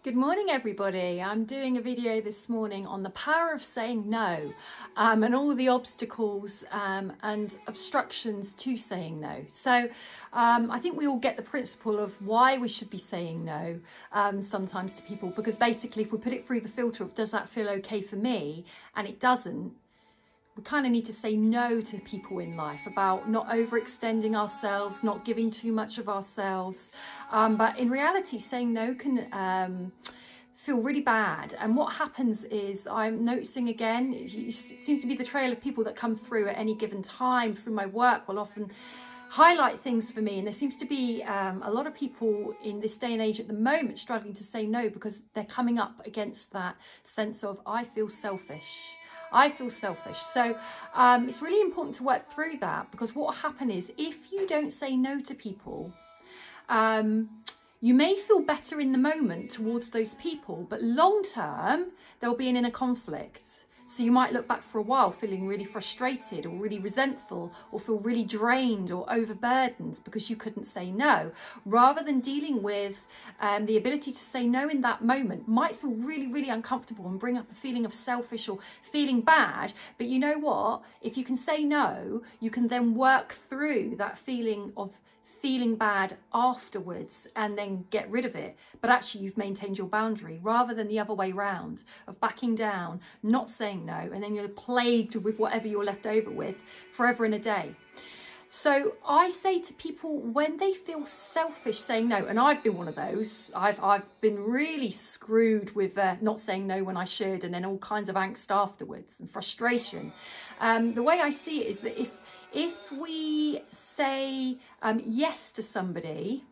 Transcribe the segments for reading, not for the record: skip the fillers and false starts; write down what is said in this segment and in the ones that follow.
Good morning everybody. I'm doing a video this morning on the power of saying no and all the obstacles and obstructions to saying no. So I think we all get the principle of why we should be saying no sometimes to people, because basically if we put it through the filter of does that feel okay for me, and it doesn't, we kind of need to say no to people in life about not overextending ourselves, not giving too much of ourselves. But in reality, saying no can feel really bad. And what happens is I'm noticing again, it seems to be the trail of people that come through at any given time through my work will often highlight things for me. And there seems to be a lot of people in this day and age at the moment struggling to say no because they're coming up against that sense of I feel selfish. I feel selfish. So it's really important to work through that, because what will happen is if you don't say no to people, you may feel better in the moment towards those people, but long term, there'll be an inner conflict. So you might look back for a while feeling really frustrated or really resentful or feel really drained or overburdened because you couldn't say no. Rather than dealing with the ability to say no in that moment might feel really, really uncomfortable and bring up a feeling of selfish or feeling bad. But you know what? If you can say no, you can then work through that feeling of feeling bad afterwards and then get rid of it, but actually you've maintained your boundary, rather than the other way round of backing down, not saying no, and then you're plagued with whatever you're left over with forever and a day. So I say to people when they feel selfish saying no, and I've been one of those, I've been really screwed with not saying no when I should, and then all kinds of angst afterwards and frustration. The way I see it is that if we say yes to somebody,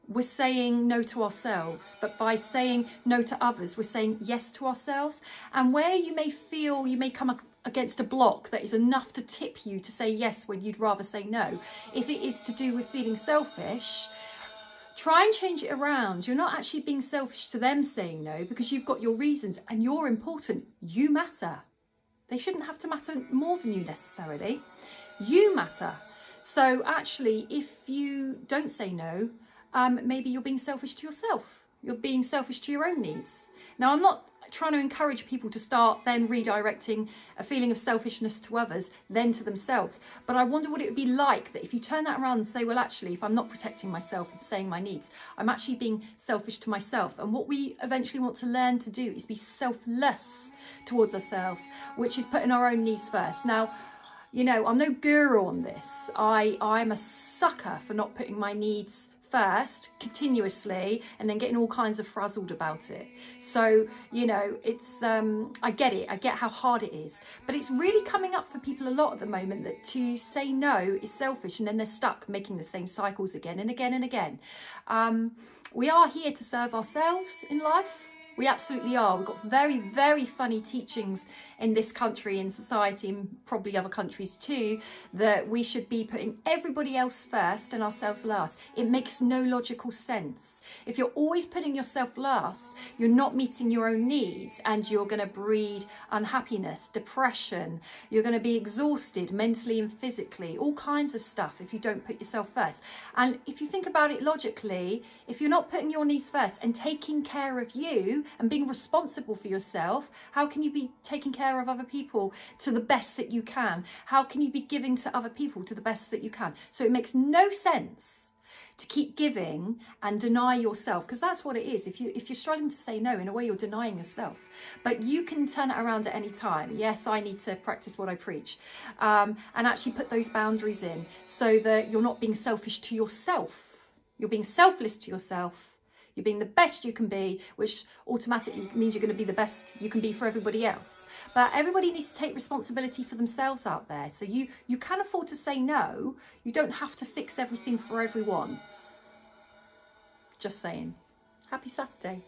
we're saying no to ourselves, but by saying no to others, we're saying yes to ourselves. And where you may feel you may come up against a block that is enough to tip you to say yes when you'd rather say no, if it is to do with feeling selfish, try and change it around. You're not actually being selfish to them saying no, because you've got your reasons and you're important. You matter. They shouldn't have to matter more than you necessarily. You matter. So actually, if you don't say no, maybe you're being selfish to yourself. You're being selfish to your own needs. Now, I'm not trying to encourage people to start then redirecting a feeling of selfishness to others, then to themselves. But I wonder what it would be like that if you turn that around and say, well, actually, if I'm not protecting myself and saying my needs, I'm actually being selfish to myself. And what we eventually want to learn to do is be selfless towards ourselves, which is putting our own needs first. Now, you know, I'm no guru on this. I'm a sucker for not putting my needs first continuously and then getting all kinds of frazzled about it. So, you know, it's I get it. I get how hard it is. But it's really coming up for people a lot at the moment that to say no is selfish, and then they're stuck making the same cycles again and again and again. We are here to serve ourselves in life. We absolutely are. We've got very, very funny teachings in this country, in society, and probably other countries too, that we should be putting everybody else first and ourselves last. It makes no logical sense. If you're always putting yourself last, you're not meeting your own needs, and you're going to breed unhappiness, depression. You're going to be exhausted mentally and physically, all kinds of stuff if you don't put yourself first. And if you think about it logically, if you're not putting your needs first and taking care of you, and being responsible for yourself, how can you be taking care of other people to the best that you can? How can you be giving to other people to the best that you can? So it makes no sense to keep giving and deny yourself, because that's what it is. If you're struggling to say no, in a way you're denying yourself. But you can turn it around at any time. Yes, I need to practice what I preach, and actually put those boundaries in so that you're not being selfish to yourself. You're being selfless to yourself. You're being the best you can be, which automatically means you're going to be the best you can be for everybody else. But everybody needs to take responsibility for themselves out there. So you can afford to say no. You don't have to fix everything for everyone. Just saying. Happy Saturday.